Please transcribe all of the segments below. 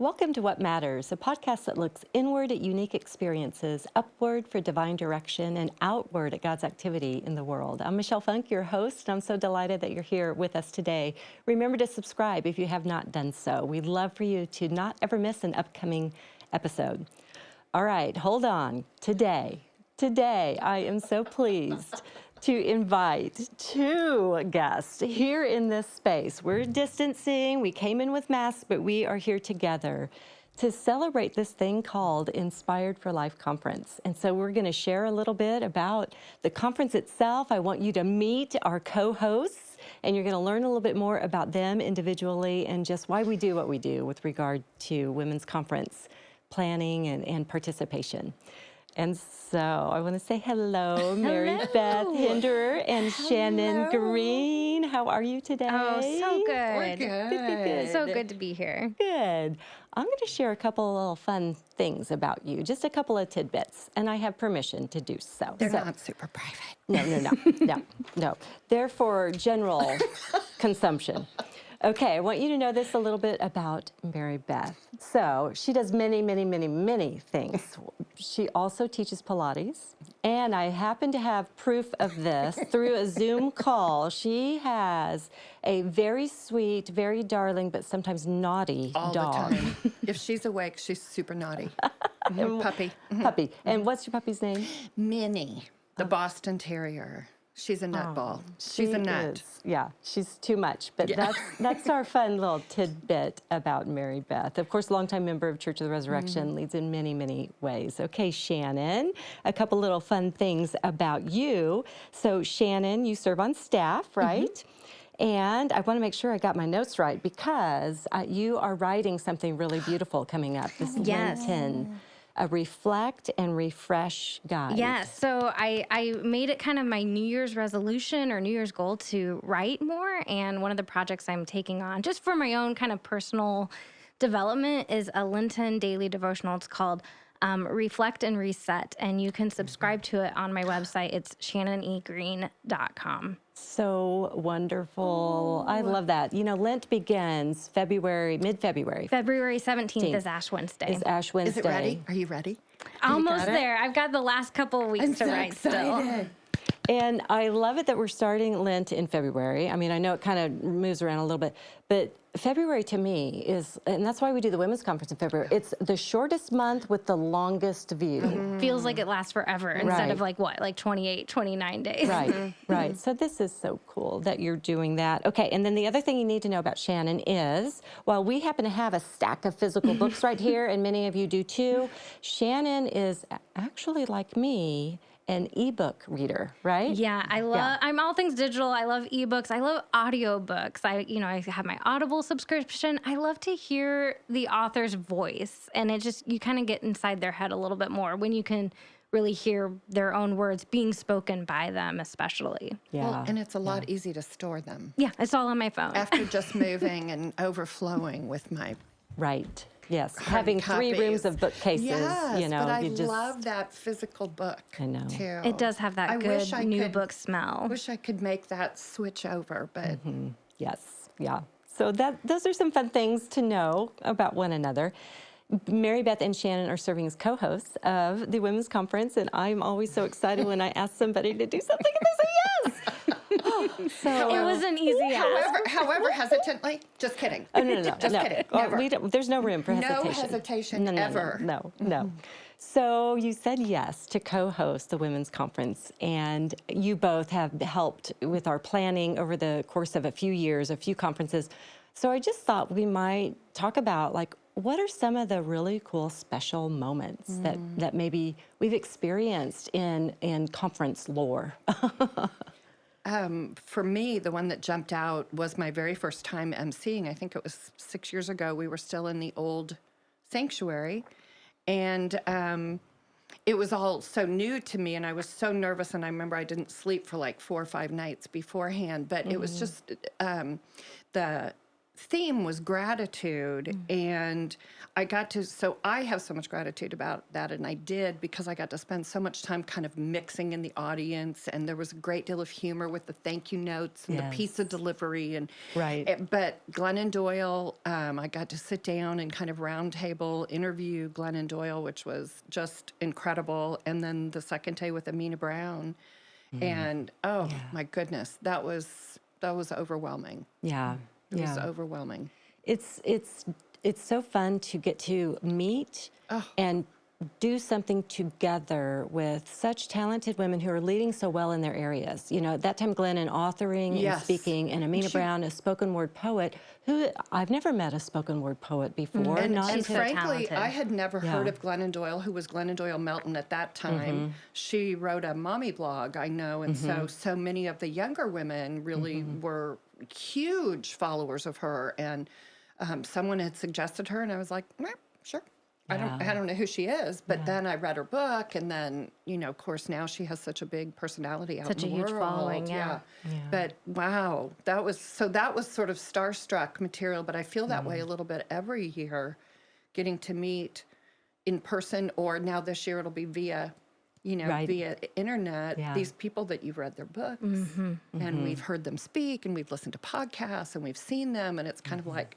Welcome to What Matters, a podcast that looks inward at unique experiences, upward for divine direction, and outward at God's activity in the world. I'm Michelle Funk, your host, and I'm so delighted that you're here with us today. Remember to subscribe if you have not done so. We'd love for you to not ever miss an upcoming episode. All right, hold on. Today, I am so pleased to invite two guests here in this space. We're distancing, we came in with masks, but we are here together to celebrate this thing called Inspired for Life Conference. And so we're gonna share a little bit about the conference itself. I want you to meet our co-hosts, and you're gonna learn a little bit more about them individually and just why we do what we do with regard to women's conference planning and participation. And so I want to say hello, Maribeth Hinderer and Shannon Greene. How are you today? Oh, so good. We're good. So good to be here. Good. I'm going to share a couple of little fun things about you, just a couple of tidbits, and I have permission to do so. They're not super private. No. They're for general consumption. Okay, I want you to know this a little bit about Maribeth. So she does many things. She also teaches Pilates, and I happen to have proof of this through a Zoom call. She has a very sweet, very darling, but sometimes naughty All dog. the time. If she's awake, she's super naughty. Puppy. Puppy. And what's your puppy's name? Minnie, the Boston Terrier. She's a nutball. She's a nut. Yeah, she's too much. But that's our fun little tidbit about Maribeth. Of course, longtime member of Church of the Resurrection, leads in many ways. Okay, Shannon, a couple little fun things about you. So Shannon, you serve on staff, right? And I want to make sure I got my notes right because you are writing something really beautiful coming up this Lenten. A reflect and refresh guide. Yes, so I made it kind of my New Year's resolution or New Year's goal to write more, and one of the projects I'm taking on, just for my own kind of personal development, is a Lenten daily devotional. It's called Reflect and Reset, and you can subscribe to it on my website. It's shannonegreene.com. So wonderful. I love that. You know, Lent begins mid-February. February 17th is Ash Wednesday. Is it ready? Are you ready? Almost there. I've got the last couple of weeks to write still. And I love it that we're starting Lent in February. I mean, I know it kind of moves around a little bit, but February to me is, and that's why we do the Women's Conference in February, it's the shortest month with the longest view. Feels like it lasts forever instead of like 28, 29 days. Right. So this is so cool that you're doing that. Okay, and then the other thing you need to know about Shannon is, while we happen to have a stack of physical books right here, and many of you do too, Shannon is actually like me, an ebook reader, right? Yeah, I'm all things digital. I love ebooks. I love audiobooks. I have my Audible subscription. I love to hear the author's voice, and you kind of get inside their head a little bit more when you can really hear their own words being spoken by them, especially. Yeah. Well, and it's a lot easier to store them. Yeah, it's all on my phone. After just moving and overflowing with my Right. Yes, having 3 rooms of bookcases, yes, you know. But I love that physical book. I know. Too. It does have that good new book smell. I wish I could make that switch over, but Yes, yeah. So those are some fun things to know about one another. Maribeth and Shannon are serving as co-hosts of the Women's Conference, and I'm always so excited when I ask somebody to do something and they say yes. So it was an easy ask. However hesitantly, just kidding. Oh, no. Just kidding. Never. There's no room for hesitation. No hesitation ever. No. So you said yes to co-host the Women's Conference, and you both have helped with our planning over the course of a few years, a few conferences. So I just thought we might talk about, like, what are some of the really cool special moments that maybe we've experienced in conference lore? For me, the one that jumped out was my very first time emceeing. I think it was 6 years ago. We were still in the old sanctuary, and it was all so new to me, and I was so nervous, and I remember I didn't sleep for like 4 or 5 nights beforehand, but it was just the theme was gratitude, and I have so much gratitude about that, and I did because I got to spend so much time kind of mixing in the audience, and there was a great deal of humor with the thank you notes and the pizza delivery, and but Glennon Doyle, I got to sit down and kind of roundtable interview Glennon Doyle, which was just incredible, and then the second day with Amina Brown, and my goodness, that was overwhelming. It was overwhelming. It's so fun to get to meet and do something together with such talented women who are leading so well in their areas. You know, at that time, Glennon authoring and speaking, and Amina Brown, a spoken word poet, who I've never met a spoken word poet before. And she's so frankly, talented. I had never heard of Glennon Doyle, who was Glennon Doyle Melton at that time. She wrote a mommy blog, I know, and so many of the younger women really were huge followers of her, and someone had suggested her, and I was like, sure. I don't know who she is, but then I read her book, and then, you know, of course, now she has such a big personality out in the world. Such a huge following, But wow, that was sort of starstruck material, but I feel that way a little bit every year, getting to meet in person, or now this year it'll be via via internet, these people that you've read their books, and we've heard them speak, and we've listened to podcasts, and we've seen them, and it's kind of like,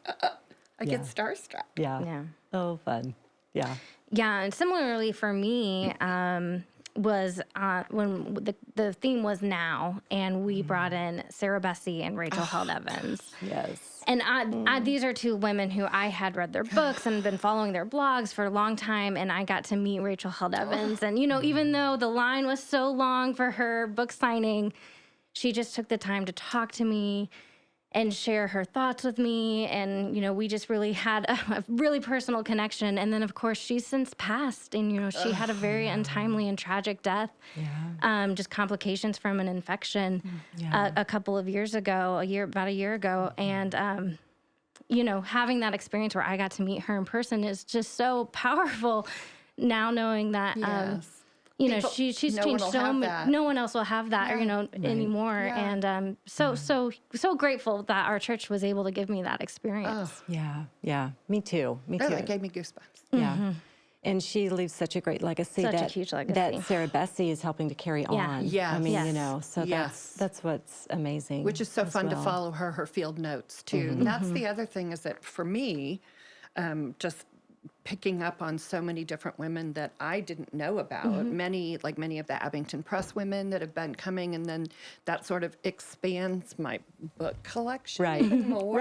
I get starstruck. Yeah. Oh, fun. Yeah. Yeah, and similarly for me, was when the theme was now, and we brought in Sarah Bessey and Rachel Held Evans. Yes. And these are two women who I had read their books and been following their blogs for a long time, and I got to meet Rachel Held Evans. And, you know, even though the line was so long for her book signing, she just took the time to talk to me and share her thoughts with me. And, you know, we just really had a really personal connection. And then, of course, she's since passed. And, you know, she had a very untimely and tragic death, just complications from an infection a couple of years ago, about a year ago. And, you know, having that experience where I got to meet her in person is just so powerful now, knowing that, you know, she's changed so much. No one else will have that, you know, anymore. And so grateful that our church was able to give me that experience. Yeah. Me too. That gave me goosebumps. Yeah. And she leaves such a great legacy. Such a huge legacy. That Sarah Bessey is helping to carry on. Yes. I mean, you know, so that's what's amazing. Which is so fun to follow her field notes too. And that's the other thing, is that for me, just picking up on so many different women that I didn't know about, many of the Abington Press women that have been coming, and then that sort of expands my book collection even more.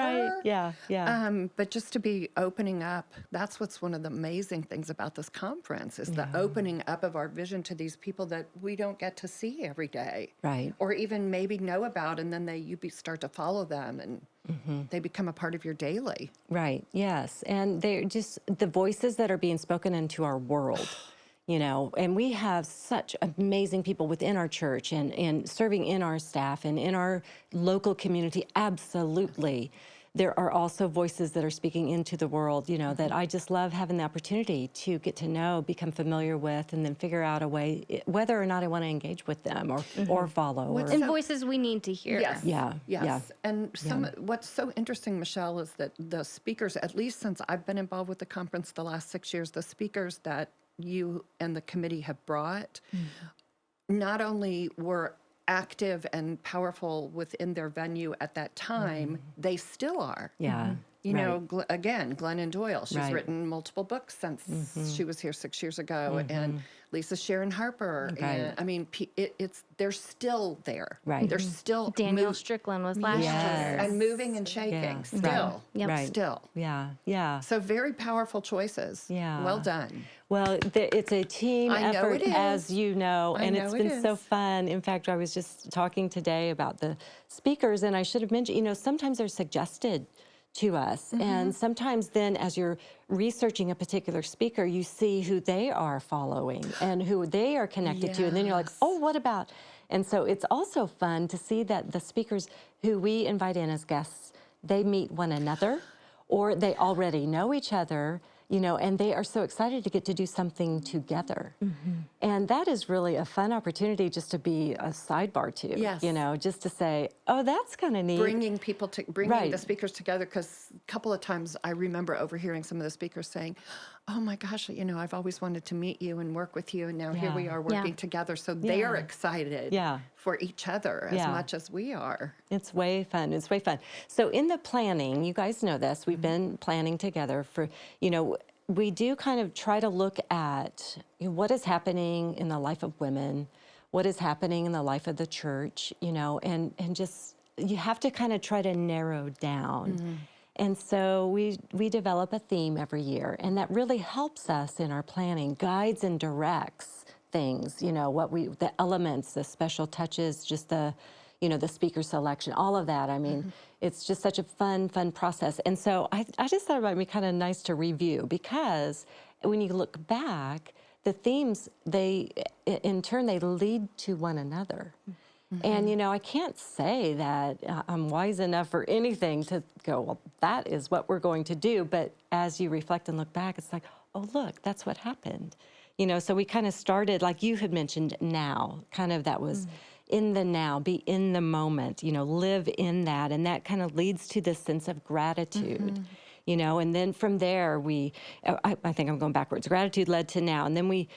But just to be opening up, that's what's one of the amazing things about this conference, is the opening up of our vision to these people that we don't get to see every day, or even maybe know about, and then you start to follow them, and they become a part of your daily. Right, yes. And they're just the voices that are being spoken into our world, you know, and we have such amazing people within our church and serving in our staff and in our local community, absolutely. There are also voices that are speaking into the world, you know, that I just love having the opportunity to get to know, become familiar with, and then figure out a way, whether or not I want to engage with them or follow. And voices we need to hear. Yes. And what's so interesting, Michelle, is that the speakers, at least since I've been involved with the conference the last 6 years, the speakers that you and the committee have brought not only were active and powerful within their venue at that time, they still are. You know, again, Glennon Doyle, she's written multiple books since she was here 6 years ago, and Lisa Sharon Harper. And I mean, they're still there. They're still Danielle Strickland was last year. And moving and shaking still. Still. So very powerful choices. Well done. Well, it's a team effort, as you know, and it's been it so fun. In fact, I was just talking today about the speakers, and I should have mentioned, you know, sometimes they're suggested to us. And sometimes then as you're researching a particular speaker, you see who they are following and who they are connected to. And then you're like, oh, what about? And so it's also fun to see that the speakers who we invite in as guests, they meet one another, or they already know each other, and they are so excited to get to do something together. And that is really a fun opportunity just to be a sidebar to, Yes. just to say, oh, that's kind of neat. Bringing Right. the speakers together, because a couple of times I remember overhearing some of the speakers saying, oh my gosh, I've always wanted to meet you and work with you, and now here we Yeah. are working together. So they are excited Yeah. for each other as Yeah. much as we are. It's way fun. It's way fun. So in the planning, you guys know this, we've been planning together for, we do kind of try to look at what is happening in the life of women, what is happening in the life of the church, and just, you have to kind of try to narrow down. And so we develop a theme every year, and that really helps us in our planning, guides and directs things, the elements, the special touches, just the speaker selection, all of that. I mean, it's just such a fun process. And so I just thought it might be kind of nice to review, because when you look back, the themes, in turn, they lead to one another. And, I can't say that I'm wise enough for anything to go, well, that is what we're going to do. But as you reflect and look back, it's like, oh, look, that's what happened. So we kind of started, like you had mentioned, now, kind of that was in the now, be in the moment, live in that. And that kind of leads to this sense of gratitude, and then from there, I think I'm going backwards. Gratitude led to now. And then we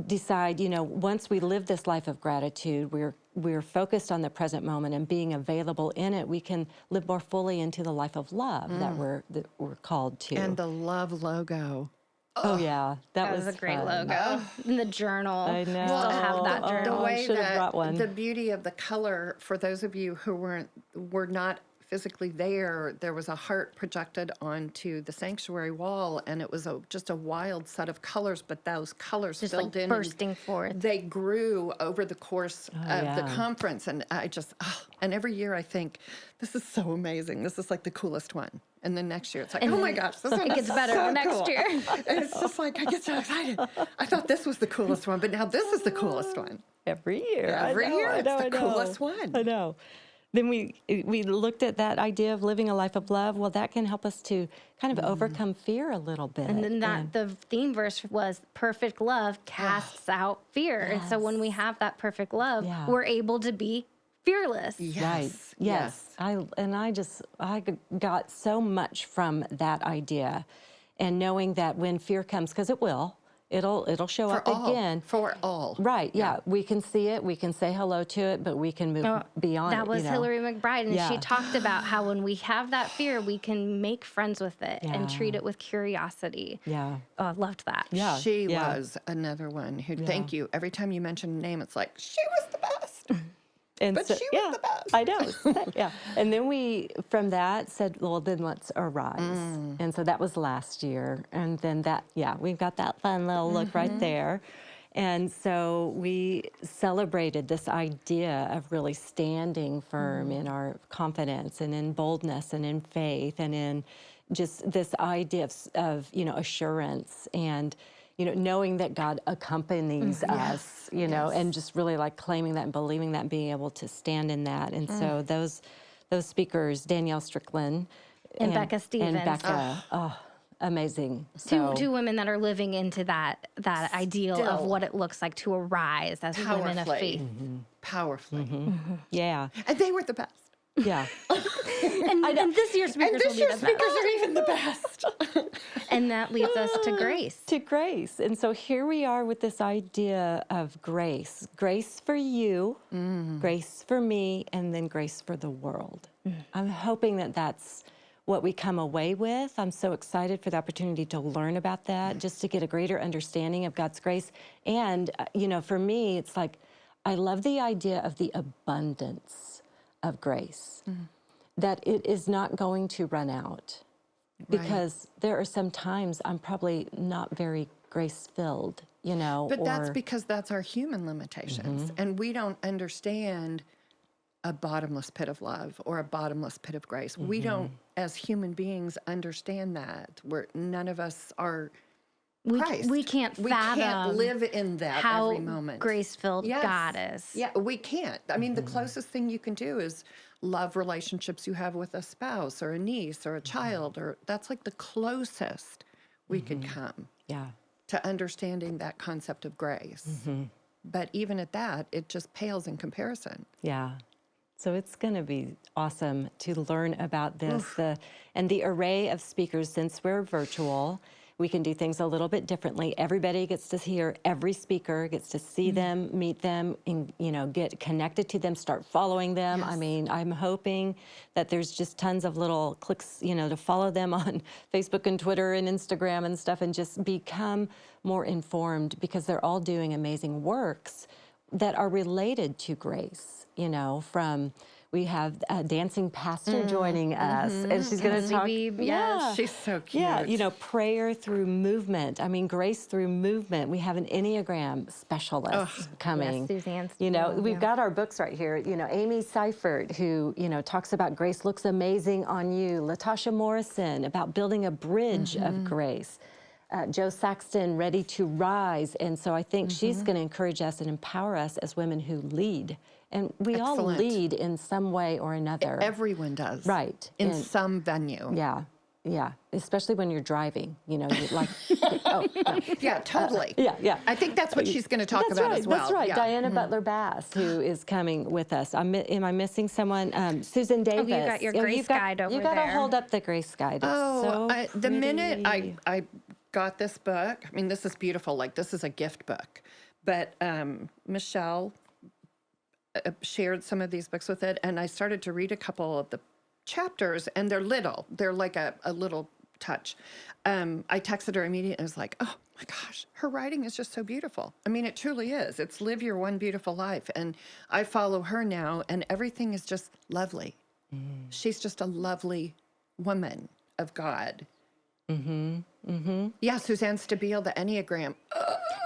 decide, once we live this life of gratitude, we're focused on the present moment and being available in it, we can live more fully into the life of love that we're called to. And the love logo. Oh yeah, That was a great fun. logo. In the journal. I know. Still have that Oh, journal. The I way should have that brought one. the beauty of the color, for those of you who were not physically there was a heart projected onto the sanctuary wall, and it was just a wild set of colors, but those colors Just filled like in. bursting forth. They grew over the course of the yeah. conference, and and every year I think, this is so amazing. This is like the coolest one. And then next year it's like, And oh my then gosh, this one it is gets better so next cool. year. And it's just like, I get so excited. I thought this was the coolest one, but now this is the coolest one. Every year. Every year, it's the coolest one. I know. Then we looked at that idea of living a life of love. Well, that can help us to kind of overcome fear a little bit. And then the theme verse was perfect love casts out fear. And so when we have that perfect love, Yeah. we're able to be fearless. Right. Yes. I got so much from that idea, and knowing that when fear comes, because it'll show up again. For all. Right. Yeah. We can see it. We can say hello to it, but we can move beyond it. That was Hillary McBride, and she Yeah. talked about how when we have that fear, we can make friends with it and Yeah. treat it with curiosity. Yeah. Oh, I loved that. Yeah. She yeah. was another one who, thank you. Every time you mention a name, it's like, she was the best. And But she was the best. I know. Yeah. And then we, from that, said, well, then let's arise. And so that was last year. And then we've got that fun little look right there. And so we celebrated this idea of really standing firm in our confidence and in boldness and in faith and in just this idea of assurance and knowing that God accompanies us, and just really like claiming that and believing that and being able to stand in that. And so those speakers, Danielle Strickland And Becca Stevens. And Becca, amazing. Two women that are living into that ideal of Still. what it looks like to arise as women of faith. Powerfully. Yeah, And they were the best. yeah. And this year's speakers And this will year's be the speakers best. are even the best. And that leads us to grace. To grace. And so here we are with this idea of grace. Grace for you, grace for me, and then grace for the world. I'm hoping that that's what we come away with. I'm so excited for the opportunity to learn about that, just to get a greater understanding of God's grace. And, for me, it's like, I love the idea of the abundance of grace, that it is not going to run out. Because there are some times I'm probably not very grace-filled, But that's because that's our human limitations. And we don't understand a bottomless pit of love or a bottomless pit of grace. We don't, as human beings, understand that. None of us are Christ. We can't We fathom can't live in that how every moment. grace-filled Yes. God is. Yeah, we can't. I mean, the closest thing you can do is love relationships you have with a spouse or a niece or a child, or that's like the closest we could come Yeah. to understanding that concept of grace. But even at that, it just pales in comparison. Yeah. So it's going to be awesome to learn about this. And the array of speakers, since we're virtual, we can do things a little bit differently. Everybody gets to hear every speaker, gets to see them, meet them, and, get connected to them, start following them. I mean, I'm hoping that there's just tons of little clicks, to follow them on Facebook and Twitter and Instagram and stuff, and just become more informed, because they're all doing amazing works that are related to grace, from... We have a dancing pastor joining us, and she's going to talk. Beebe, Yes, she's so cute. Yeah, prayer through movement. I mean, grace through movement. We have an Enneagram specialist coming. Yes, Suzanne Stabile, We've got our books right here. Amy Seiffert, who, talks about grace looks amazing on you. Latasha Morrison, about building a bridge of grace. Joe Saxon, ready to rise. And so I think she's going to encourage us and empower us as women who lead. And we all lead in some way or another. Everyone does. Right. In some venue. Yeah. Yeah. Especially when you're driving, you're like, Yeah, totally. Yeah. I think that's what she's going to talk about as well. That's right. Yeah. Diana Buttler Bass, who is coming with us. Am I missing someone? Susan Davis. you got your grace guide over there. You got to there. hold up the grace guide. It's The minute I got this book, I mean, this is beautiful. Like, this is a gift book. But Michelle shared some of these books with it, and I started to read a couple of the chapters, and they're little. They're like a little touch. I texted her immediately, and I was like, oh my gosh, her writing is just so beautiful. I mean, it truly is. It's live your one beautiful life. And I follow her now, and everything is just lovely. She's just a lovely woman of God. Yeah, Suzanne Stabile, the Enneagram.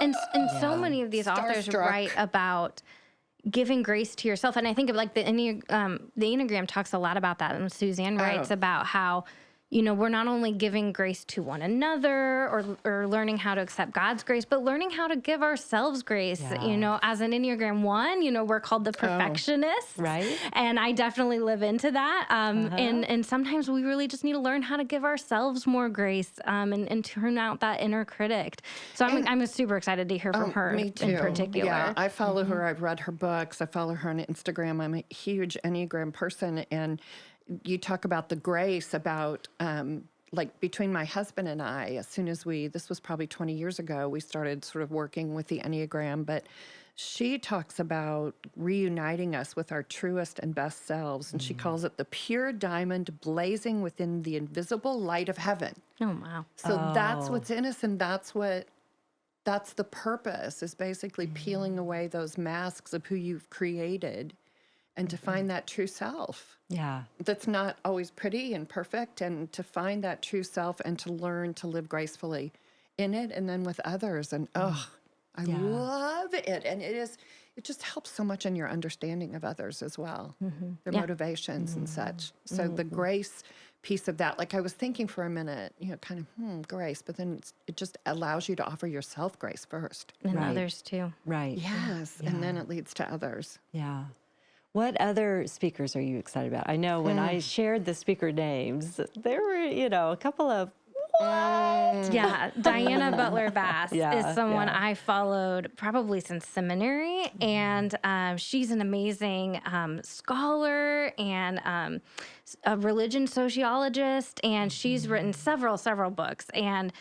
And so many of these authors Starstruck. write about giving grace to yourself. And I think of like the Enneagram talks a lot about that. And Suzanne writes about how, we're not only giving grace to one another or learning how to accept God's grace, but learning how to give ourselves grace. As an Enneagram 1, we're called the perfectionists. Right. And I definitely live into that. And sometimes we really just need to learn how to give ourselves more grace and turn out that inner critic. So I'm super excited to hear from her Me too. in particular. Yeah, I follow her. I've read her books. I follow her on Instagram. I'm a huge Enneagram person. And you talk about the grace about, like between my husband and I, as soon as this was probably 20 years ago, we started sort of working with the Enneagram, but she talks about reuniting us with our truest and best selves. And she calls it the pure diamond blazing within the invisible light of heaven. Oh, wow. So that's what's in us, and that's the purpose, is basically peeling away those masks of who you've created and to find that true self. Yeah. That's not always pretty and perfect, and to find that true self and to learn to live gracefully in it and then with others. And I love it. And it just helps so much in your understanding of others as well, their motivations and such. So the grace piece of that, like I was thinking for a minute, kind of, grace, but then it just allows you to offer yourself grace first. And others too. Right. Yes. Yeah. And then it leads to others. Yeah. What other speakers are you excited about? I know when I shared the speaker names, there were, a couple of Yeah, Diana Buttler Bass is someone I followed probably since seminary, and she's an amazing scholar and a religion sociologist, and she's written several books. And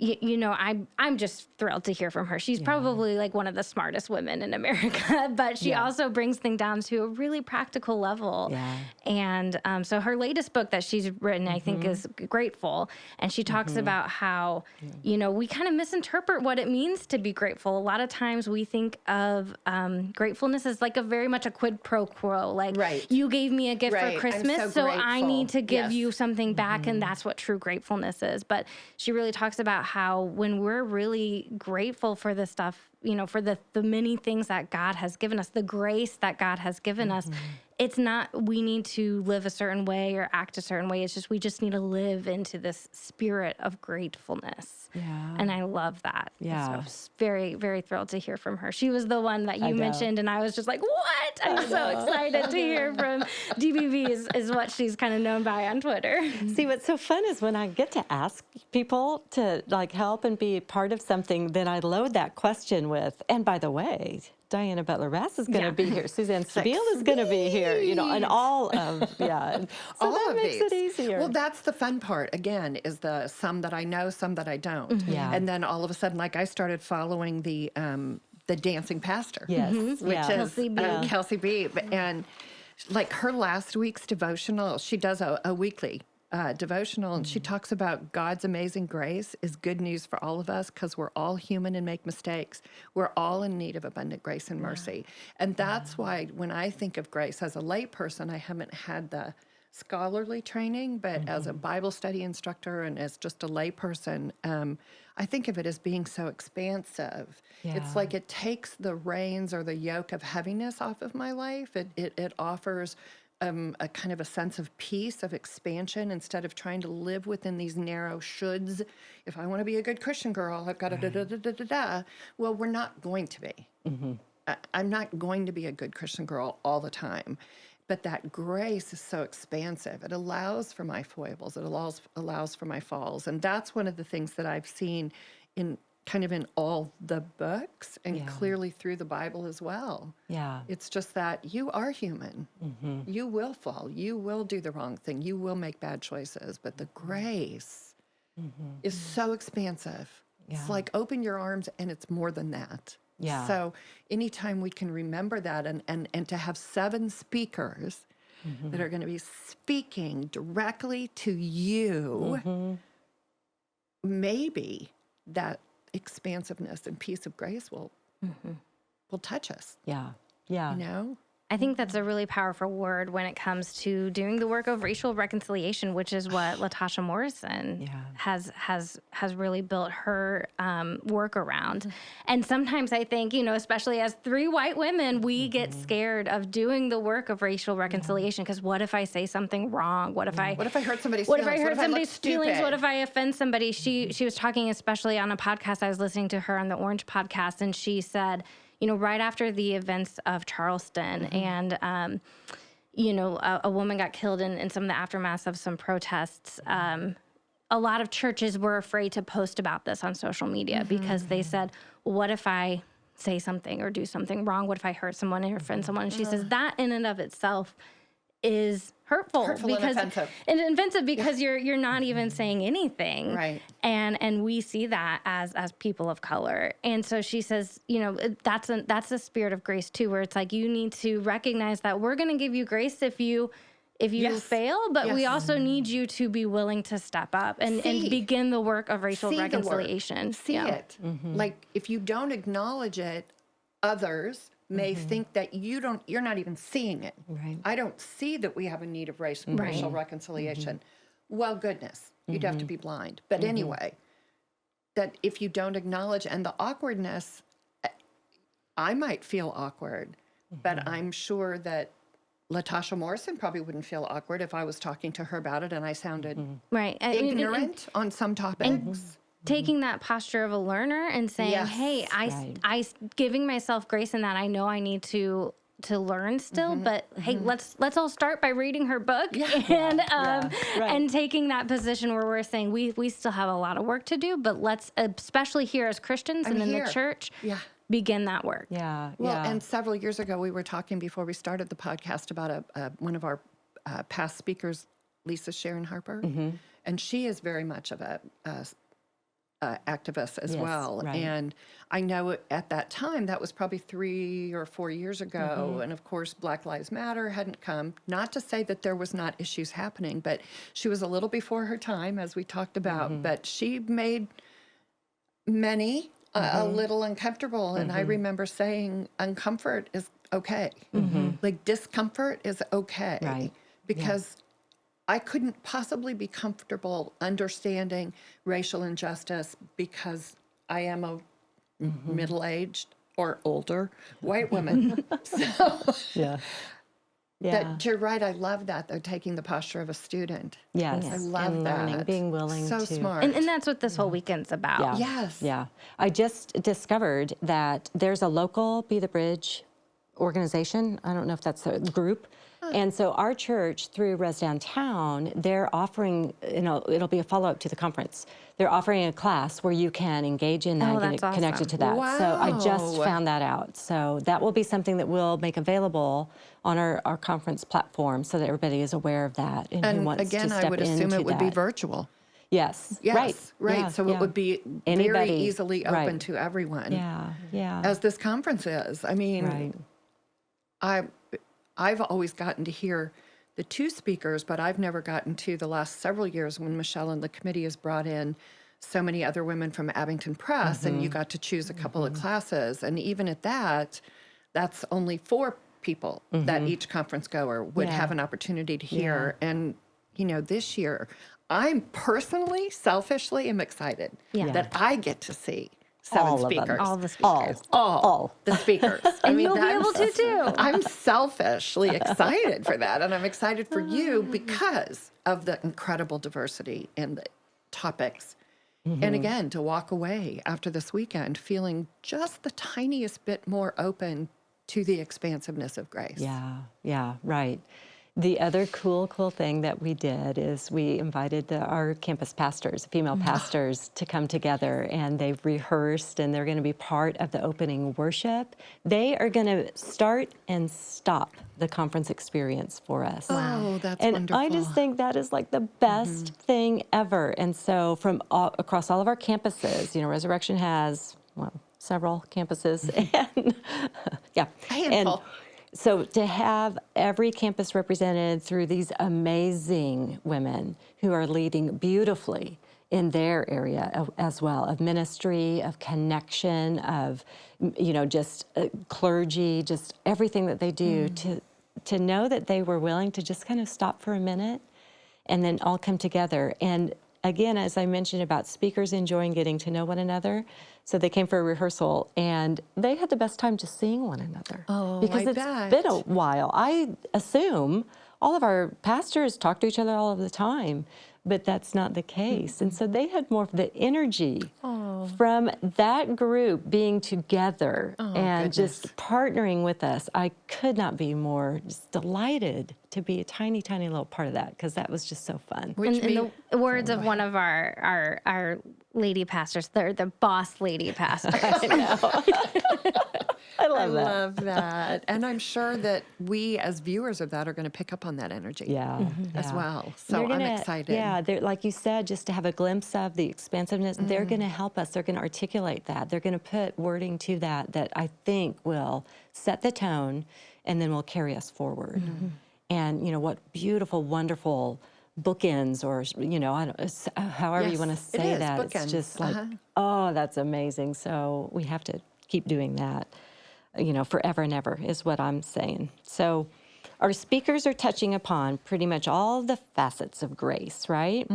I'm just thrilled to hear from her. She's probably like one of the smartest women in America, but she also brings things down to a really practical level. Yeah. And so her latest book that she's written, I think, is Grateful. And she talks about how, we kind of misinterpret what it means to be grateful. A lot of times we think of gratefulness as like very much a quid pro quo. Like, you gave me a gift for Christmas, so I need to give you something back. And that's what true gratefulness is. But she really talks about how when we're really grateful for the stuff, for the many things that God has given us, the grace that God has given us. It's not we need to live a certain way or act a certain way. It's just we just need to live into this spirit of gratefulness. Yeah. And I love that. Yeah. So I was very, very thrilled to hear from her. She was the one that you mentioned, and I was just like, what? I'm so excited to hear from DBV is what she's kind of known by on Twitter. See, what's so fun is when I get to ask people to like help and be part of something, then I load that question with, and by the way, Diana Butler-Bass is going to be here. Suzanne Stabile is going to be here, and all of, So all that of makes these. it easier. Well, that's the fun part, again, is the some that I know, some that I don't. Yeah. And then all of a sudden, like I started following the dancing pastor. Yes. Which is Kelsey Beebe. Kelsey Beebe. And like her last week's devotional, she does a weekly devotional, and she talks about God's amazing grace is good news for all of us because we're all human and make mistakes. We're all in need of abundant grace and mercy. And that's why when I think of grace as a layperson, I haven't had the scholarly training, but as a Bible study instructor and as just a layperson, I think of it as being so expansive. It's like it takes the reins or the yoke of heaviness off of my life. It offers a kind of a sense of peace, of expansion, instead of trying to live within these narrow shoulds. If I want to be a good Christian girl, I've got to da-da-da-da-da-da. Well, we're not going to be. I'm not going to be a good Christian girl all the time. But that grace is so expansive. It allows for my foibles. It allows for my falls. And that's one of the things that I've seen in all the books and clearly through the Bible as well. Yeah. It's just that you are human. You will fall. You will do the wrong thing. You will make bad choices. But the grace is so expansive. It's like open your arms and it's more than that. Yeah. So anytime we can remember that and to have 7 speakers that are going to be speaking directly to you, maybe that expansiveness and peace of grace will touch us. Yeah. Yeah. You know? I think that's a really powerful word when it comes to doing the work of racial reconciliation, which is what Latasha Morrison has really built her work around. And sometimes I think, especially as 3 white women, we get scared of doing the work of racial reconciliation because what if I say something wrong? What if I hurt somebody's feelings? What if I hurt look somebody's feelings? stupid? What if I offend somebody? She was talking especially on a podcast. I was listening to her on the Orange podcast, and she said, right after the events of Charleston and, a woman got killed in some of the aftermath of some protests, a lot of churches were afraid to post about this on social media because they said, well, what if I say something or do something wrong? What if I hurt someone or offend someone? And she says that in and of itself is hurtful because and offensive because you're not even saying anything, right? And we see that as people of color, and so she says, that's the spirit of grace too, where it's like you need to recognize that we're going to give you grace if you fail, but we also need you to be willing to step up and begin the work of racial reconciliation. See it, like if you don't acknowledge it, others may think that you're not even seeing it. Right. I don't see that we have a need of racial reconciliation. Well, goodness, you'd have to be blind. But anyway, that if you don't acknowledge, and the awkwardness, I might feel awkward, but I'm sure that Latasha Morrison probably wouldn't feel awkward if I was talking to her about it and I sounded ignorant on some topics. Taking that posture of a learner and saying, hey, I giving myself grace in that. I know I need to learn still, but hey, let's all start by reading her book and taking that position where we're saying we still have a lot of work to do, but let's, especially here as Christians and in the church, begin that work. Yeah. Well, and several years ago, we were talking before we started the podcast about one of our past speakers, Lisa Sharon Harper, and she is very much of a activist as well. Right. And I know at that time, that was probably 3 or 4 years ago. And of course, Black Lives Matter hadn't come. Not to say that there was not issues happening, but she was a little before her time, as we talked about. But she made many a little uncomfortable. And I remember saying, uncomfort is okay. Like discomfort is okay. Right. Because I couldn't possibly be comfortable understanding racial injustice because I am a middle-aged or older white women. So Yeah. that you're right. I love that. They're taking the posture of a student. Yes. I love and that. learning, being willing so to. smart. And that's what this whole weekend's about. Yeah. Yes. Yeah. I just discovered that there's a local Be the Bridge organization. I don't know if that's a group. And so our church, through Res Downtown, they're offering, it'll be a follow-up to the conference. They're offering a class where you can engage in that, that's get connected awesome. to that. So I just Wow. found that out. So that will be something that we'll make available on our conference platform so that everybody is aware of that and who And wants again, to step I would assume into it would be that. virtual. Yes. Yes. Right. Yeah, So yeah. it would be Anybody, very easily open right. to everyone. Yeah. Yeah. As this conference is. I mean, Right. I've always gotten to hear the two speakers, but I've never gotten to the last several years when Michelle and the committee has brought in so many other women from Abington Press, and you got to choose a couple of classes. And even at that, that's only 4 people that each conference goer would have an opportunity to hear. And, this year, I'm personally, selfishly, am excited that I get to see 7 All of them. speakers. All the speakers. All the speakers. And you'll be able to too. I'm selfishly excited for that. And I'm excited for you because of the incredible diversity in the topics. And again, to walk away after this weekend feeling just the tiniest bit more open to the expansiveness of grace. Yeah, yeah, right. The other cool thing that we did is we invited our campus pastors, female pastors, to come together, and they've rehearsed, and they're going to be part of the opening worship. They are going to start and stop the conference experience for us. Oh, that's and wonderful. I just think that is like the best thing ever. And so from across all of our campuses, Resurrection has, several campuses, and A handful. So to have every campus represented through these amazing women who are leading beautifully in their area as well, of ministry, of connection, of, just clergy, just everything that they do, to know that they were willing to just kind of stop for a minute and then all come together. And again, as I mentioned about speakers enjoying getting to know one another, so they came for a rehearsal, and they had the best time just seeing one another. Oh, because I it's bet. been a while. I assume all of our pastors talk to each other all of the time, but that's not the case. And so they had more of the energy from that group being together and just partnering with us. I could not be more just delighted to be a tiny, tiny little part of that, because that was just so fun. In the words of one of our lady pastors, they're the boss lady pastors. I love that. love that. And I'm sure that we as viewers of that are going to pick up on that energy Yeah, as yeah. well. So They're I'm gonna- excited. Yeah, they're, like you said, just to have a glimpse of the expansiveness, they're going to help us. They're going to articulate that. They're going to put wording to that I think will set the tone and then will carry us forward. And, what beautiful, wonderful bookends, or, I don't, however you Yes, want to it say is, that. bookends. It's just like, oh, that's amazing. So we have to keep doing that, forever and ever is what I'm saying. So our speakers are touching upon pretty much all the facets of grace, right?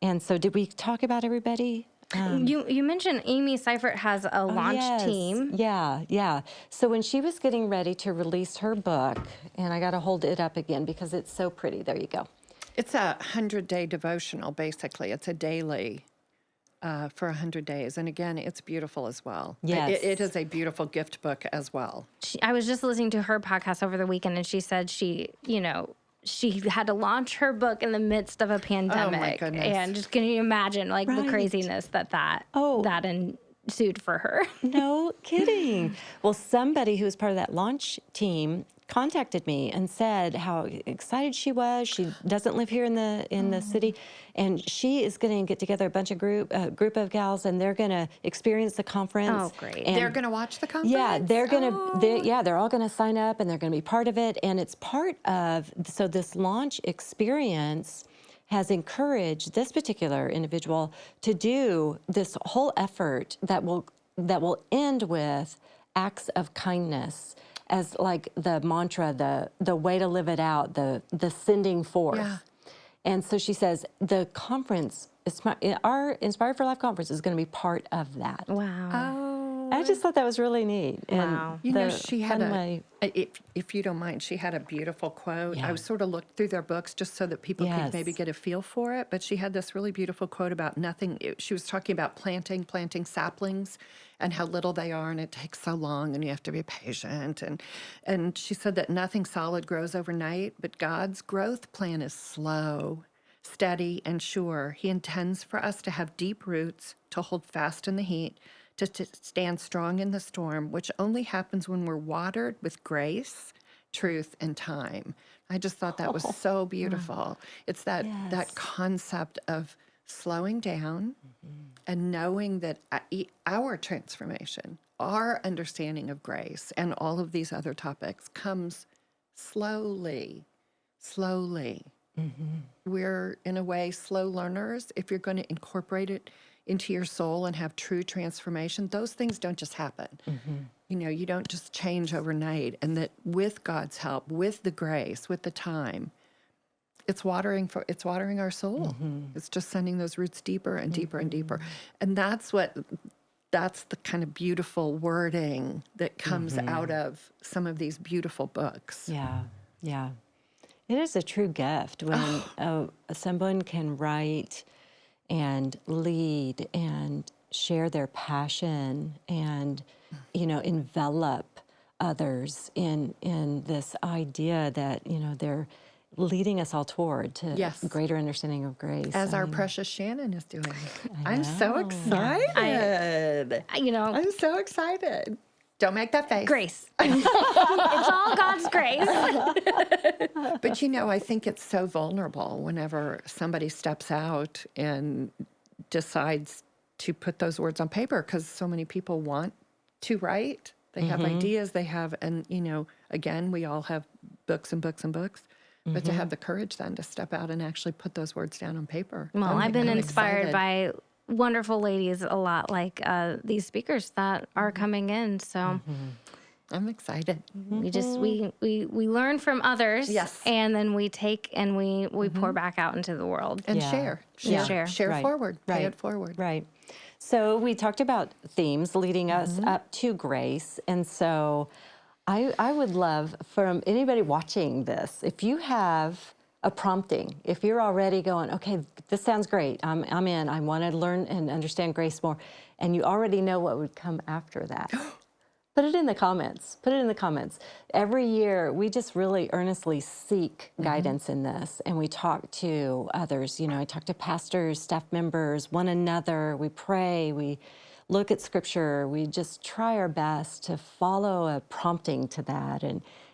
And so did we talk about everybody? You mentioned Amy Seiffert has a launch team. Yeah, yeah. So when she was getting ready to release her book, and I got to hold it up again because it's so pretty. There you go. It's a 100-day devotional, basically. It's a daily for 100 days. And again, it's beautiful as well. Yes. It is a beautiful gift book as well. I was just listening to her podcast over the weekend, and she said she had to launch her book in the midst of a pandemic. goodness. And just can you imagine the Right. craziness that ensued for her? No kidding. Well, somebody who was part of that launch team contacted me and said how excited she was. She doesn't live here in the city, and she is going to get together a bunch of group of gals, and they're going to experience the conference. Oh, great. And They're going to watch the conference? yeah, they're all going to sign up, and they're going to be part of it. And it's part of, so this launch experience has encouraged this particular individual to do this whole effort that will end with acts of kindness as like the mantra, the way to live it out, the sending forth. Yeah. And so she says the conference, our Inspired for Life conference, is going to be part of that. Wow. Oh, I just thought that was really neat. Wow. You know, the she had fun way- if you don't mind, she had a beautiful quote. Yeah. I sort of looked through their books just so that people Yes. could maybe get a feel for it. But she had this really beautiful quote about nothing. She was talking about planting saplings and how little they are, and it takes so long, and you have to be patient. And she said that nothing solid grows overnight, but God's growth plan is slow, steady, and sure. He intends for us to have deep roots, to hold fast in the heat, to stand strong in the storm, which only happens when we're watered with grace, truth, and time. I just thought that was so beautiful. It's that Yes. concept of slowing down and knowing that our transformation, our understanding of grace, and all of these other topics comes slowly. We're, in a way, slow learners. If you're going to incorporate it into your soul and have true transformation, those things don't just happen. You know, you don't just change overnight. And that with God's help, with the grace, with the time, it's watering our soul. It's just sending those roots deeper and deeper and deeper. And that's the kind of beautiful wording that comes out of some of these beautiful books. Yeah, yeah. It is a true gift when someone can write and lead and share their passion and, envelop others in this idea that, they're leading us all toward to Yes. greater understanding of grace. As our precious Shannon is doing. I'm so excited. I'm so excited. Don't make that face. Grace. It's all God's grace. But I think it's so vulnerable whenever somebody steps out and decides to put those words on paper, because so many people want to write. They have ideas, and again, we all have books and books and books. But to have the courage then to step out and actually put those words down on paper. Well, I've been I'm inspired excited. by wonderful ladies a lot, like these speakers that are coming in. So I'm excited. we just we learn from others, Yes. and then we take and we pour back out into the world. And Yeah. share Right. forward, pay Right. it forward. Right. So we talked about themes leading us up to grace. And so I would love from anybody watching this, if you have a prompting, if you're already going, okay, this sounds great, I'm in, I want to learn and understand grace more, and you already know what would come after that. Put it in the comments. Every year, we just really earnestly seek guidance in this, and we talk to others. I talk to pastors, staff members, one another. We pray, we look at Scripture. We just try our best to follow a prompting to that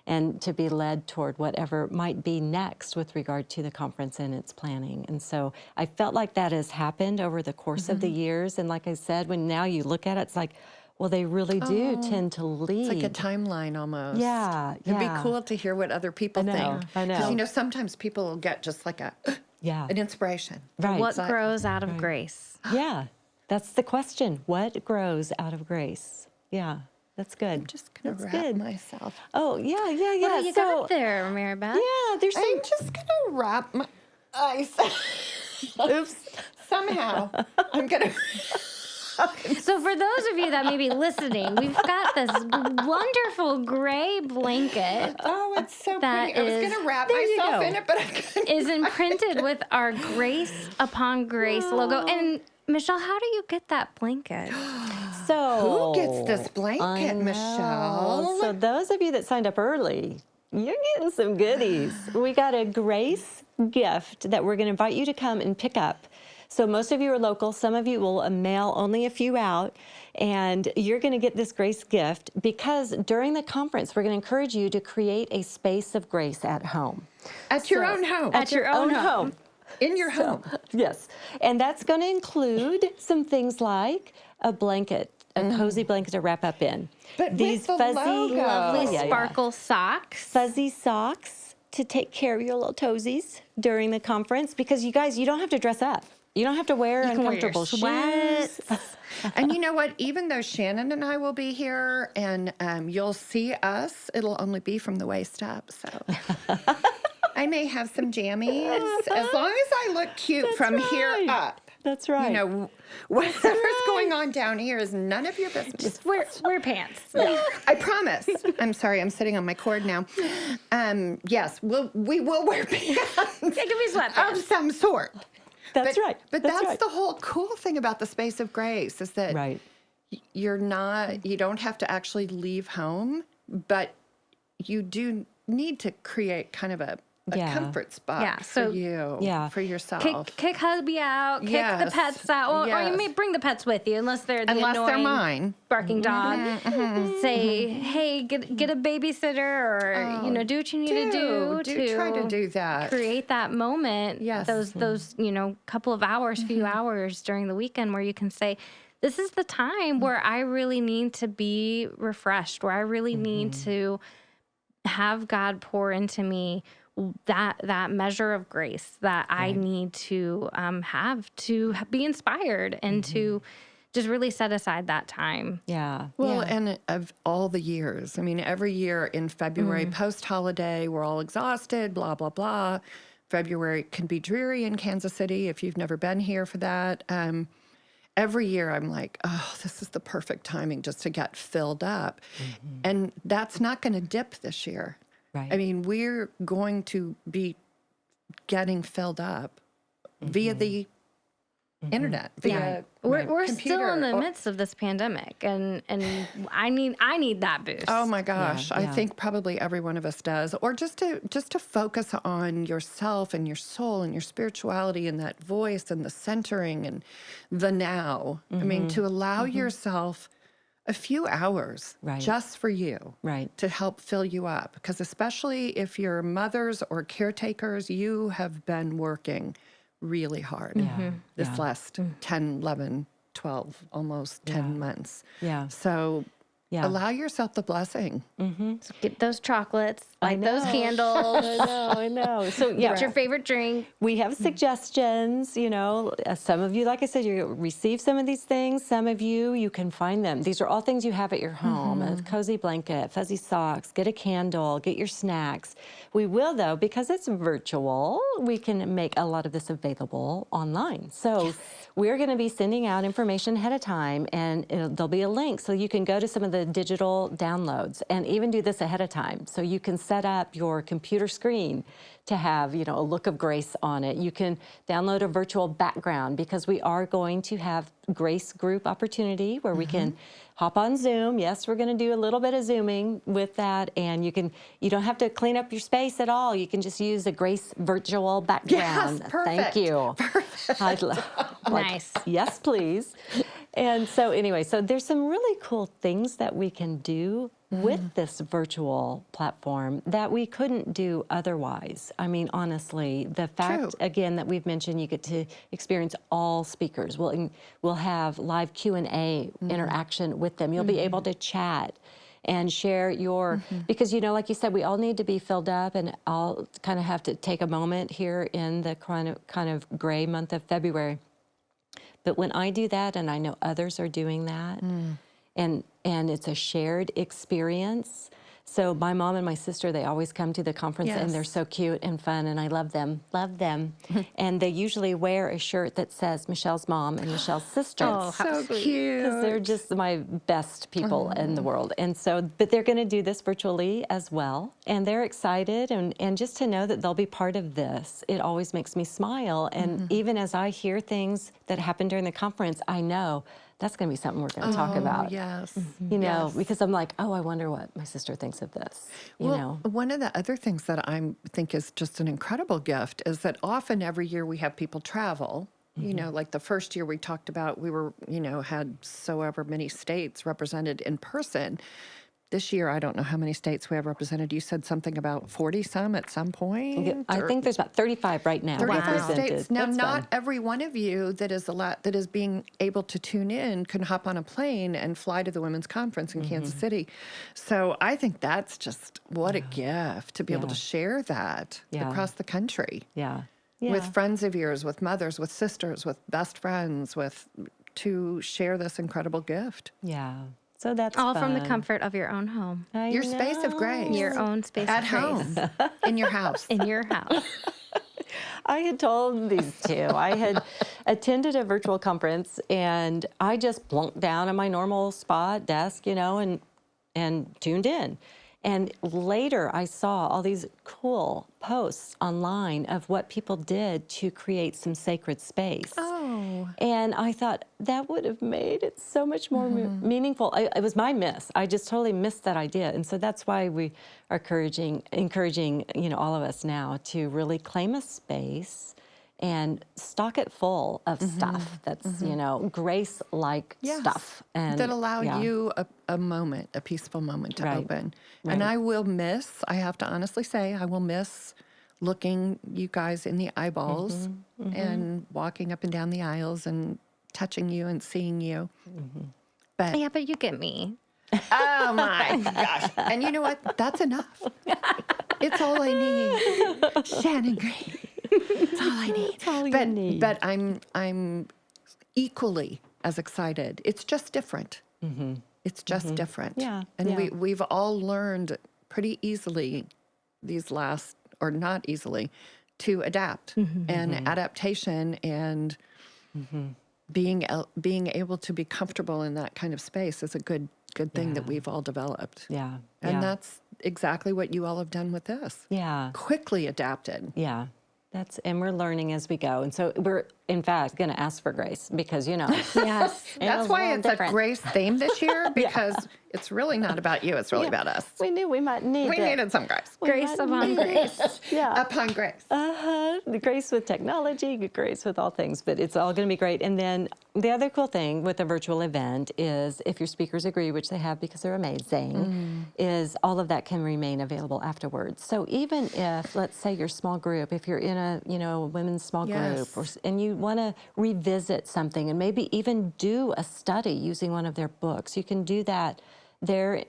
and to be led toward whatever might be next with regard to the conference and its planning. And so I felt like that has happened over the course of the years. And like I said, when now you look at it, it's like, well, they really do tend to lead. It's like a timeline almost. Yeah, It'd be yeah. cool to hear what other people think. I know. Because, sometimes people will get just like an inspiration. Right. What grows out of grace? Yeah, that's the question. What grows out of grace? Yeah, that's good. I'm just going to That's wrap good. myself. Oh, yeah. What do you got there, Maribeth? Yeah, there's some. I'm just going to wrap my eyes. Oops. Somehow, I'm going to... So for those of you that may be listening, we've got this wonderful gray blanket. Oh, it's so That pretty. I was is- going to wrap There you myself go. in it, but I couldn't. Is imprinted with our Grace Upon Grace logo. And Michelle, how do you get that blanket? So Who gets this blanket, I know. Michelle? So those of you that signed up early, you're getting some goodies. We got a grace gift that we're going to invite you to come and pick up. So most of you are local. Some of you will mail only a few out. And you're going to get this grace gift because during the conference, we're going to encourage you to create a space of grace at home. At your own home. At your own home. In your home. Yes. And that's going to include some things like a blanket, a cozy blanket to wrap up in. But These with the fuzzy, logo. Lovely yeah. sparkle socks. fuzzy socks to take care of your little toesies during the conference because you guys, you don't have to dress up. You don't have to wear can wear your uncomfortable sweats. shoes. And you know what? Even though Shannon and I will be here and you'll see us, it'll only be from the waist up. So I may have some jammies as long as I look cute from here right. up. That's right. Whatever's going going on down here is none of your business. Just wear pants. I promise. I'm sorry, I'm sitting on my cord now. Yes, we will wear pants. It can be sweatpants. Of some sort. That's right. But that's the whole cool thing about the space of grace is that right. you don't have to actually leave home, but you do need to create kind of a comfort spot for you, for yourself. Kick hubby out, kick the pets out, or you may bring the pets with you, unless they're annoying mine. barking dog. Say, hey, get a babysitter, or do what you need to do. Try to do that. Create that moment. Yes. Those couple of hours, few hours during the weekend where you can say, this is the time where I really need to be refreshed, where I really need to have God pour into me that measure of grace that I need to have to be inspired and to just really set aside that time. Yeah. Well, and of all the years, I mean, every year in February, post-holiday, we're all exhausted, blah, blah, blah. February can be dreary in Kansas City if you've never been here for that. Every year I'm like, oh, this is the perfect timing just to get filled up. And that's not going to dip this year. Right. I mean, we're going to be getting filled up via the internet, via We're computer, still in the midst of this pandemic, and I need that boost. Oh my gosh, I think probably every one of us does. Or just to focus on yourself and your soul and your spirituality and that voice and the centering and the now. I mean, to allow yourself a few hours just for you to help fill you up. Because especially if you're mothers or caretakers, you have been working really hard this last 10, 11, 12, almost 10 months. Yeah. So allow yourself the blessing. So get those chocolates, light those candles. I know. So Get your favorite drink. we have suggestions, some of you, like I said, you receive some of these things. Some of you can find them. These are all things you have at your home. A cozy blanket, fuzzy socks, get a candle, get your snacks. We will, though, because it's virtual, we can make a lot of this available online. So we're going to be sending out information ahead of time, and there'll be a link so you can go to some of the digital downloads and even do this ahead of time. So you can set up your computer screen to have, a look of grace on it. You can download a virtual background because we are going to have grace group opportunity where we can hop on Zoom. Yes, we're going to do a little bit of Zooming with that, and you don't have to clean up your space at all. You can just use a grace virtual background. Yes, perfect. Thank you. Perfect. Nice. Yes, please. And so anyway, so there's some really cool things that we can do with this virtual platform that we couldn't do otherwise. I mean, honestly, the fact, again, that we've mentioned you get to experience all speakers. We'll have live Q&A interaction with them. You'll be able to chat and share your, because, like you said, we all need to be filled up, and I'll kind of have to take a moment here in the kind of gray month of February. But when I do that, and I know others are doing that, and it's a shared experience. So my mom and my sister, they always come to the conference, and they're so cute and fun, and I love them. And they usually wear a shirt that says Michelle's mom and Michelle's sister. Oh, how So cute. Because they're just my best people in the world. And so, but they're going to do this virtually as well. And they're excited. And just to know that they'll be part of this, it always makes me smile. And even as I hear things that happen during the conference, I know that's going to be something we're going to talk about. Yes. Because I'm like, I wonder what my sister thinks of this. One of the other things that I think is just an incredible gift is that often every year we have people travel. Like the first year we talked about, we were, had so ever many states represented in person. This year, I don't know how many states we have represented. You said something about 40-some at some point? I think there's about 35 right now. 35 states. Now, That's not fun. every one of you that is being able to tune in can hop on a plane and fly to the women's conference in Kansas City. So I think that's just what a gift to be able to share that across the country. With friends of yours, with mothers, with sisters, with best friends, to share this incredible gift. So that's all fun. from the comfort of your own home. Your space of grace. Your own space At of home. grace. In your house. In your house. I had told these two. I had attended a virtual conference, and I just plunked down in my normal spot, desk, and tuned in. And later, I saw all these cool posts online of what people did to create some sacred space. Oh. And I thought that would have made it so much more meaningful. It was my miss. I just totally missed that idea. And so that's why we are encouraging, all of us now to really claim a space and stock it full of stuff that's, grace-like stuff. And that allow you a moment, a peaceful moment to open. Right. And I have to honestly say, I will miss looking you guys in the eyeballs and walking up and down the aisles and touching you and seeing you. But you get me. Oh my gosh. And you know what? That's enough. It's all I need. Shannon Greene. That's all I need. That's all you need. But I'm equally as excited. It's just different. It's just different. Yeah. And we've all learned pretty easily these last, or not easily, to adapt. And adaptation and being able to be comfortable in that kind of space is a good thing that we've all developed. Yeah. And that's exactly what you all have done with this. Yeah. Quickly adapted. Yeah. And we're learning as we go. And so we're, in fact, going to ask for grace because, Yes. That's why it's a grace theme this year, because it's really not about you. It's really about us. We knew we might need We needed some grace. Grace upon grace. Upon grace. The grace with technology, grace with all things, but it's all going to be great. And then the other cool thing with a virtual event is if your speakers agree, which they have because they're amazing, is all of that can remain available afterwards. So even if, let's say your small group, if you're in a, women's small group, and you want to revisit something and maybe even do a study using one of their books, you can do that. Their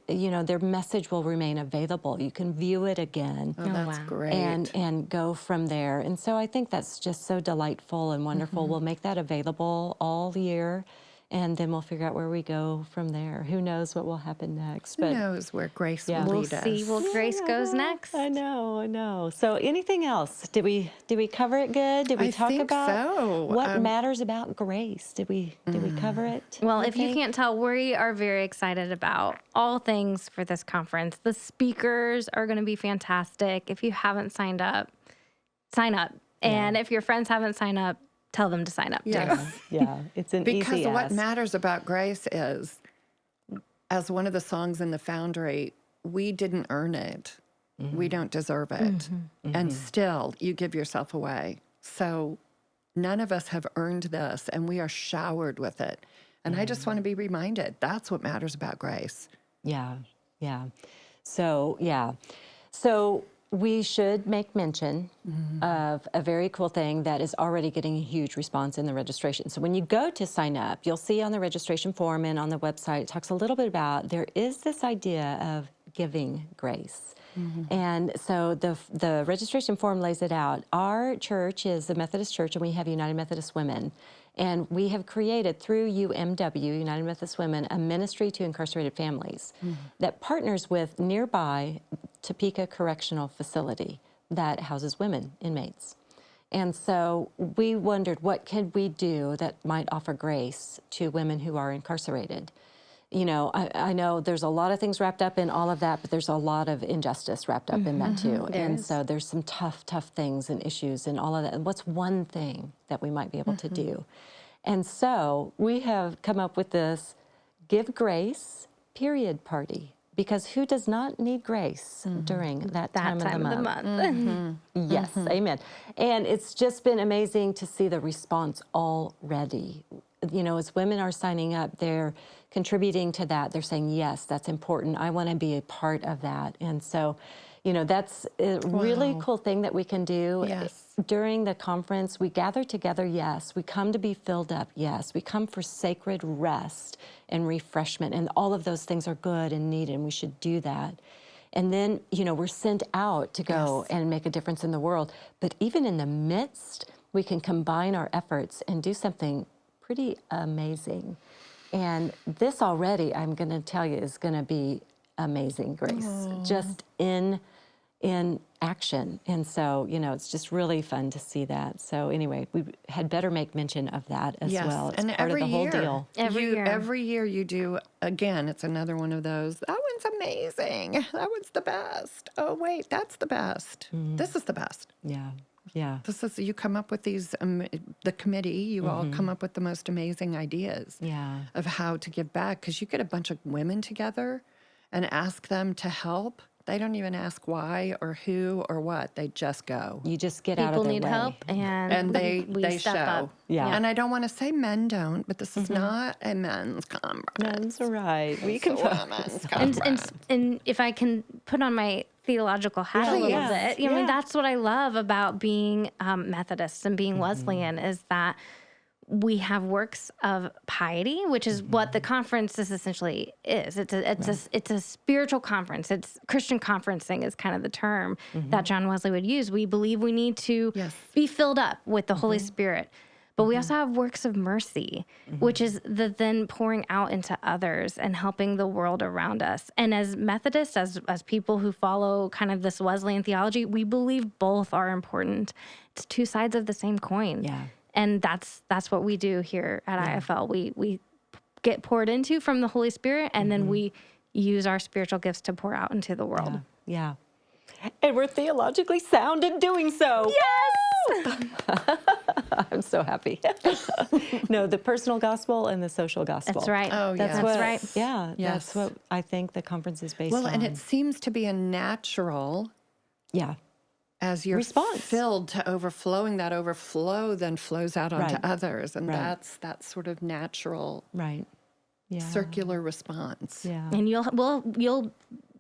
message will remain available. You can view it again. Oh, that's great. And go from there. And so I think that's just so delightful and wonderful. We'll make that available all year, and then we'll figure out where we go from there. Who knows what will happen next? Who knows where grace will lead us? We'll see where grace goes next. I know. So anything else? Did we cover it good? Did we talk about what matters about grace? Did we cover it? Well, if you can't tell, we are very excited about all things for this conference. The speakers are going to be fantastic. If you haven't signed up, sign up. And if your friends haven't signed up, tell them to sign up. Yes. Yeah, it's an easy ask. Because what matters about grace is, as one of the songs in the Foundry, we didn't earn it. We don't deserve it. And still, you give yourself away. So none of us have earned this, and we are showered with it. And I just want to be reminded, that's what matters about grace. Yeah. So, we should make mention of a very cool thing that is already getting a huge response in the registration. So when you go to sign up, you'll see on the registration form and on the website, it talks a little bit about there is this idea of giving grace. And so the registration form lays it out. Our church is the Methodist Church, and we have United Methodist Women. And we have created, through UMW, United Methodist Women, a ministry to incarcerated families that partners with nearby Topeka Correctional Facility that houses women inmates. And so we wondered, what could we do that might offer grace to women who are incarcerated? I know there's a lot of things wrapped up in all of that, but there's a lot of injustice wrapped up in that too. So there's some tough things and issues and all of that. And what's one thing that we might be able to do? And so we have come up with this Give Grace period party, because who does not need grace during that time of the month? Yes, amen. And it's just been amazing to see the response already. As women are signing up, they're contributing to that. They're saying, yes, that's important. I want to be a part of that. And so, that's a really cool thing that we can do. Yes. During the conference, we gather together, yes. We come to be filled up, yes. We come for sacred rest and refreshment, and all of those things are good and needed, and we should do that. And then, we're sent out to go and make a difference in the world. But even in the midst, we can combine our efforts and do something pretty amazing. And this already, I'm going to tell you, is going to be amazing grace. Just in in action. And so, it's just really fun to see that. So anyway, we had better make mention of that as Yes. well. It's And part of the whole deal. Every year you do, again, it's another one of those, that one's amazing. That one's the best. Oh, wait, that's the best. This is the best. Yeah. Yeah. You come up with these, the committee, you all come up with the most amazing ideas of how to give back. Because you get a bunch of women together and ask them to help. They don't even ask why or who or what. They just go. You just get out of People their need way. help, and they step show. up. Yeah. And I don't want to say men don't, but this is not a men's conference. That's right. We It's can a women's conference. And if I can put on my theological hat a little Yes. bit, I mean, that's what I love about being Methodist and being Wesleyan, is that we have works of piety, which is what the conference essentially is. It's a spiritual conference. It's Christian conferencing is kind of the term that John Wesley would use. We believe we need to be filled up with the Holy Spirit. But we also have works of mercy, which is the then pouring out into others and helping the world around us. And as Methodists, as people who follow kind of this Wesleyan theology, we believe both are important. It's two sides of the same coin. Yeah. And that's what we do here at IFL. We get poured into from the Holy Spirit, and then we use our spiritual gifts to pour out into the world. Yeah. And we're theologically sound in doing so. Yes! I'm so happy. No, the personal gospel and the social gospel. That's right. Oh, That's yes. what, right. Yeah, Yes. that's what I think the conference is based on. Well, and it seems to be a natural, Yeah. as you're Response. filled to overflowing, that overflow then flows out onto Right. others. And Right. that's that sort of natural Right. Yeah. circular response. Yeah. And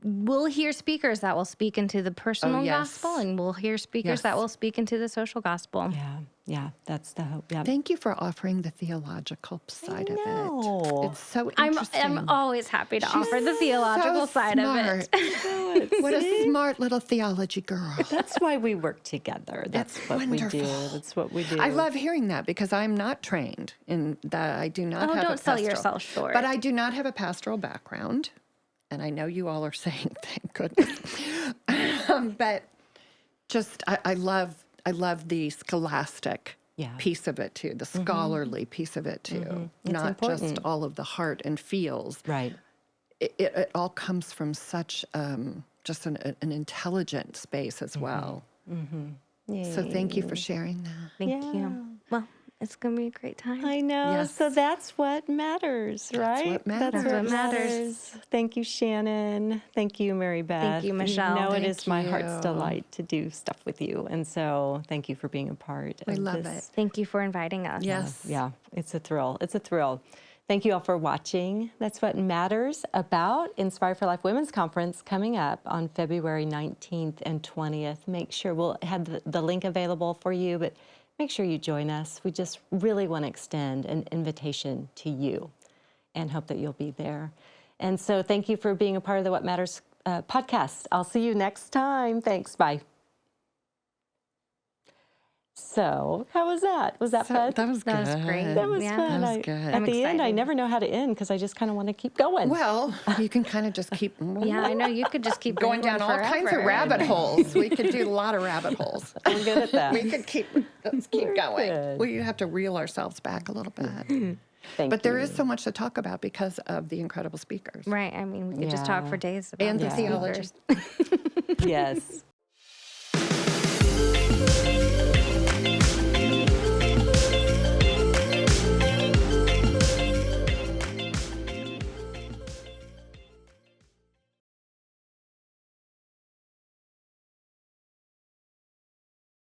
we'll hear speakers that will speak into the personal yes. gospel, and we'll hear speakers that Yes. will speak into the social gospel. Yeah. Yeah. That's the hope. Yeah. Thank you for offering the theological side of know. it. It's so I'm interesting. always happy to offer the theological side of it. What a smart little theology girl. That's why we work together. That's It's what we wonderful. do. That's what we do. I love hearing that because I'm not trained in that. I do not Oh, have don't a sell pastoral, yourself short. But I do not have a pastoral background. And I know you all are saying, thank goodness. But just, I love the scholastic piece of it too, the scholarly piece of it too. It's Not important. just all of the heart and feels. Right. It all comes from such just an intelligent space as well. So thank you for sharing that. Thank you. Well, it's going to be a great time. I know. Yes. So that's what matters, right? what matters. That's what That's what matters. matters. Thank you, Shannon. Thank you, Maribeth. Thank you, Michelle. You know it Thank is my heart's you. delight to do stuff with you. And so thank you for being a part of We love this. it. Thank you for inviting us. Yes. Yeah, it's a thrill. It's a thrill. Thank you all for watching. That's What Matters about Inspire for Life Women's Conference coming up on February 19th and 20th. Make sure we'll have the link available for you, but make sure you join us. We just really want to extend an invitation to you and hope that you'll be there. And so thank you for being a part of the What Matters podcast. I'll see you next time. Thanks. Bye. So how was that? Was that fun? That was good. That was great. That was Yeah. fun. That was good. At I'm the end, I excited. never know how to end because I just kind of want to keep going. Well, you can kind of just keep Yeah, I know. You could just keep going down all kinds of rabbit holes. We could do a lot of rabbit holes. I'm good at that. We could let's keep Very going. good. We have to reel ourselves back a little bit. Thank But there you. is so much to talk about because of the incredible speakers Right. I mean, we could just talk Yeah. for days about and the these theology. speakers. Yes.